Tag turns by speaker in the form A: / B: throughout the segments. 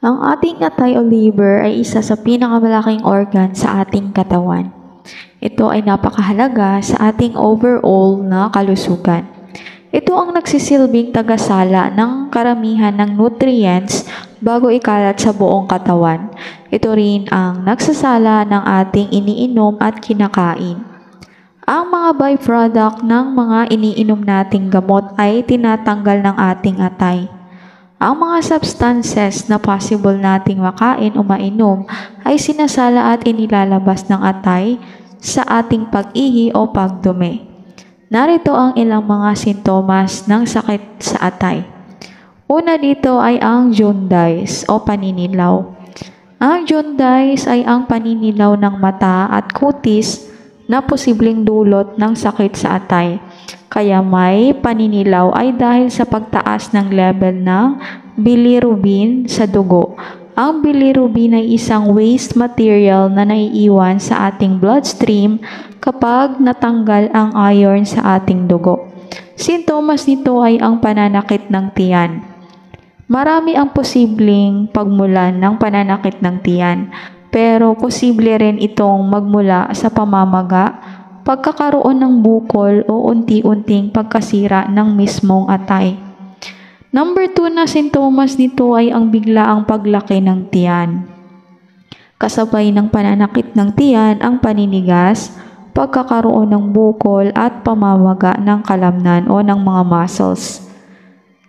A: Ang ating atay o liver ay isa sa pinakamalaking organ sa ating katawan. Ito ay napakahalaga sa ating overall na kalusugan. Ito ang nagsisilbing tagasala ng karamihan ng nutrients bago ikalat sa buong katawan. Ito rin ang nagsasala ng ating iniinom at kinakain. Ang mga byproduct ng mga iniinom nating gamot ay tinatanggal ng ating atay. Ang mga substances na possible nating makain o mainom ay sinasala at inilalabas ng atay sa ating pag-ihi o pagdumi. Narito ang ilang mga sintomas ng sakit sa atay. Una dito ay ang jaundice o paninilaw. Ang jaundice ay ang paninilaw ng mata at kutis na posibleng dulot ng sakit sa atay. Kaya may paninilaw ay dahil sa pagtaas ng level ng bilirubin sa dugo. Ang bilirubin ay isang waste material na naiiwan sa ating bloodstream kapag natanggal ang iron sa ating dugo. Sintomas nito ay ang pananakit ng tiyan. Marami ang posibleng pagmulan ng pananakit ng tiyan, pero posible rin itong magmula sa pamamaga, pagkakaroon ng bukol o unti-unting pagkasira ng mismong atay. Number 2 na sintomas nito ay ang biglaang paglaki ng tiyan. Kasabay ng pananakit ng tiyan ang paninigas, pagkakaroon ng bukol at pamamaga ng kalamnan o ng mga muscles.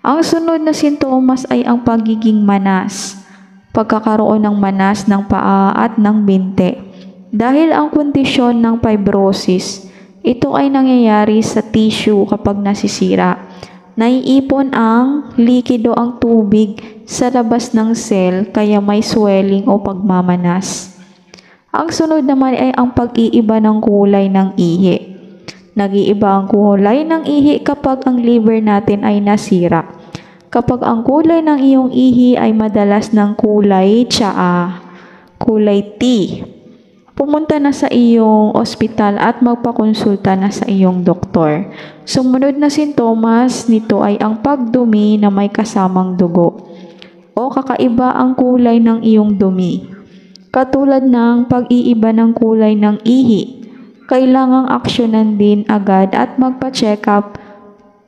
A: Ang sunod na sintomas ay ang pagiging manas, pagkakaroon ng manas ng paa at ng binte. Dahil ang kondisyon ng fibrosis, ito ay nangyayari sa tissue kapag nasisira. Naiipon ang likido ang tubig sa labas ng cell kaya may swelling o pagmamanas. Ang sunod naman ay ang pag-iiba ng kulay ng ihi. Nag-iiba ang kulay ng ihi kapag ang liver natin ay nasira. Kapag ang kulay ng iyong ihi ay madalas ng kulay tsaa, kulay tea, pumunta na sa iyong ospital at magpakonsulta na sa iyong doktor. Sumunod na sintomas nito ay ang pagdumi na may kasamang dugo o kakaiba ang kulay ng iyong dumi. Katulad ng pag-iiba ng kulay ng ihi, kailangang aksyonan din agad at magpa-check up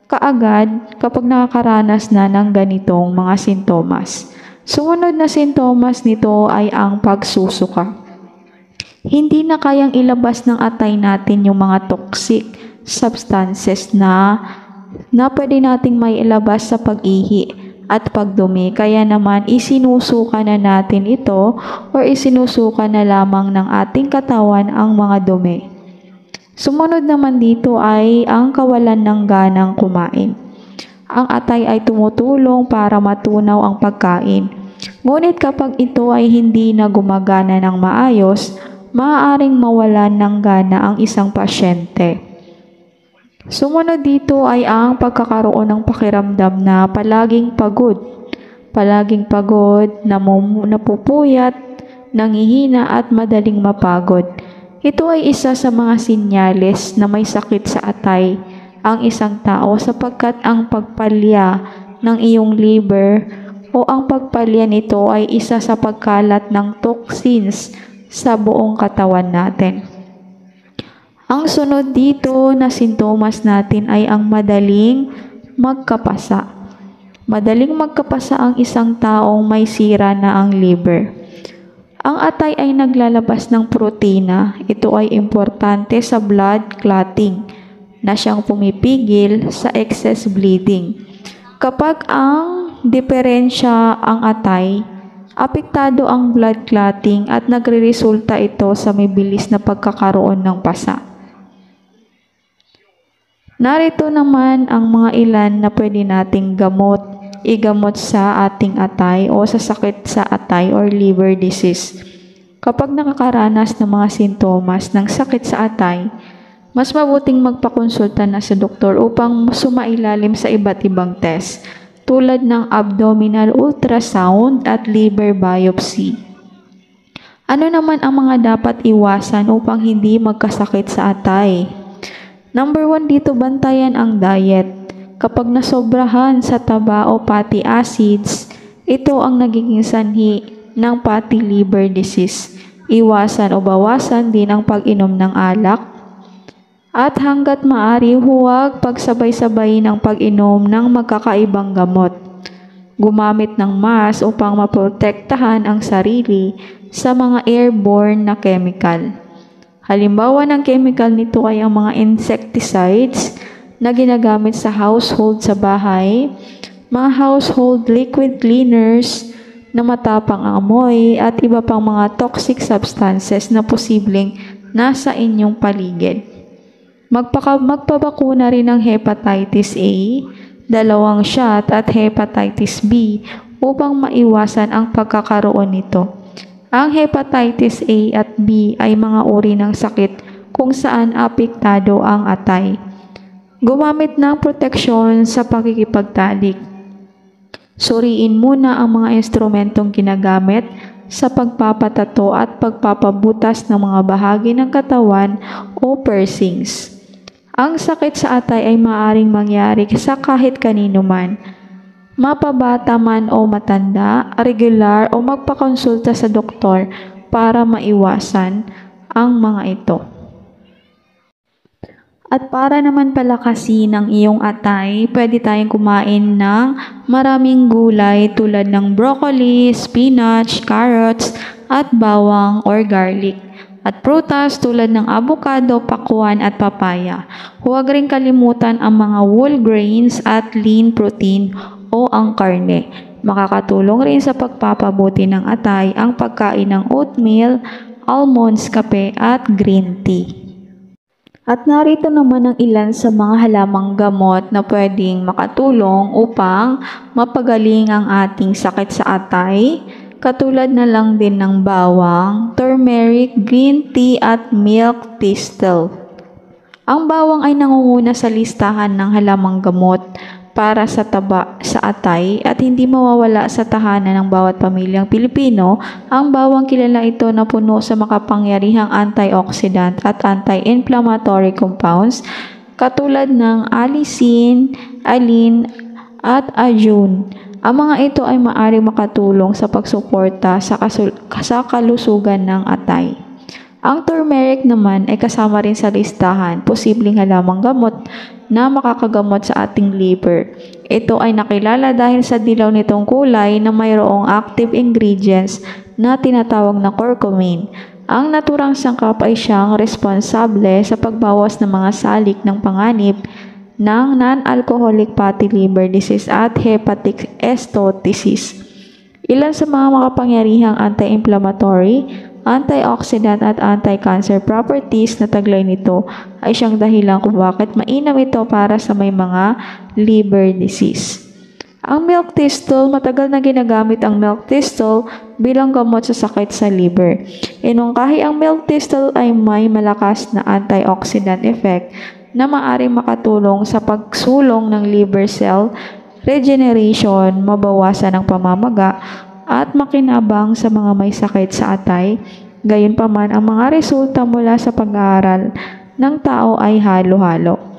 A: kaagad kapag nakakaranas na ng ganitong mga sintomas. Sumunod na sintomas nito ay ang pagsusuka. Hindi na kayang ilabas ng atay natin yung mga toxic substances na pwede nating may ilabas sa pag-ihi at pagdumi. Kaya naman isinusuka na natin ito or isinusuka na lamang ng ating katawan ang mga dumi. Sumunod naman dito ay ang kawalan ng ganang kumain. Ang atay ay tumutulong para matunaw ang pagkain. Ngunit kapag ito ay hindi na gumagana ng maayos, maaaring mawalan ng gana ang isang pasyente. Sumunod dito ay ang pagkakaroon ng pakiramdam na palaging pagod, napupuyat, nanghihina at madaling mapagod. Ito ay isa sa mga sinyales na may sakit sa atay ang isang tao sapagkat ang pagpalya ng iyong liver o ang pagpalya nito ay isa sa pagkalat ng toxins sa buong katawan natin. Ang sunod dito na sintomas natin ay ang madaling magkapasa. Madaling magkapasa ang isang taong may sira na ang liver. Ang atay ay naglalabas ng protina. Ito ay importante sa blood clotting na siyang pumipigil sa excess bleeding. Kapag ang diferensya ang atay, apektado ang blood clotting at nagreresulta ito sa may bilis na pagkakaroon ng pasa. Narito naman ang mga ilan na pwede nating igamot sa ating atay o sa sakit sa atay or liver disease. Kapag nakakaranas ng mga sintomas ng sakit sa atay, mas mabuting magpakonsulta na sa doktor upang sumailalim sa iba't ibang test tulad ng abdominal ultrasound at liver biopsy. Ano naman ang mga dapat iwasan upang hindi magkasakit sa atay? Number 1 dito, bantayan ang diet. Kapag nasobrahan sa taba o fatty acids, Ito ang nagiging sanhi ng fatty liver disease. Iwasan o bawasan din ang pag-inom ng alak. At hanggat maaari, huwag pagsabay-sabay ng pag-inom ng magkakaibang gamot. Gumamit ng mask upang maprotektahan ang sarili sa mga airborne na chemical. Halimbawa ng chemical nito ay ang mga insecticides na ginagamit sa household sa bahay, mga household liquid cleaners na matapang ang amoy at iba pang mga toxic substances na posibleng nasa inyong paligid. Magpabakuna rin ng hepatitis A, 2 shot at hepatitis B upang maiwasan ang pagkakaroon nito. Ang hepatitis A at B ay mga uri ng sakit kung saan apektado ang atay. Gumamit ng proteksyon sa pakikipagtalik. Suriin muna ang mga instrumentong ginagamit sa pagpapatato at pagpapabutas ng mga bahagi ng katawan o piercings. Ang sakit sa atay ay maaaring mangyari sa kahit kanino man, mapabata man o matanda, regular o magpakonsulta sa doktor para maiwasan ang mga ito. At para naman palakasin ang iyong atay, pwede tayong kumain ng maraming gulay tulad ng broccoli, spinach, carrots, at bawang or garlic. At prutas tulad ng avocado, pakwan at papaya. Huwag rin kalimutan ang mga whole grains at lean protein o ang karne. Makakatulong rin sa pagpapabuti ng atay ang pagkain ng oatmeal, almonds, kape at green tea. At narito naman ang ilan sa mga halamang gamot na pwedeng makatulong upang mapagaling ang ating sakit sa atay, katulad na lang din ng bawang, turmeric, green tea at milk thistle. Ang bawang ay nangunguna sa listahan ng halamang gamot para sa taba sa atay at hindi mawawala sa tahanan ng bawat pamilyang Pilipino. Ang bawang kilala ito na puno sa makapangyarihang antioxidant at anti-inflammatory compounds katulad ng allicin, allicin at ajun. Ang mga ito ay maaaring makatulong sa pagsuporta sa kalusugan ng atay. Ang turmeric naman ay kasama rin sa listahan, posibleng halamang gamot na makakagamot sa ating liver. Ito ay nakilala dahil sa dilaw nitong kulay na mayroong active ingredients na tinatawag na curcumin. Ang naturang sangkap ay siyang responsable sa pagbawas ng mga salik ng panganib ng non-alcoholic fatty liver disease at hepatic steatosis. Ilan sa mga makapangyarihang anti-inflammatory, antioxidant at anti-cancer properties na taglay nito ay siyang dahilan kung bakit mainam ito para sa may mga liver disease. Ang milk thistle, matagal na ginagamit ang milk thistle bilang gamot sa sakit sa liver. Inungkahi ang milk thistle ay may malakas na antioxidant effect na maaaring makatulong sa pagsulong ng liver cell regeneration, mabawasan ang pamamaga, at makinabang sa mga may sakit sa atay. Gayunpaman, ang mga resulta mula sa pag-aaral ng tao ay halo-halo.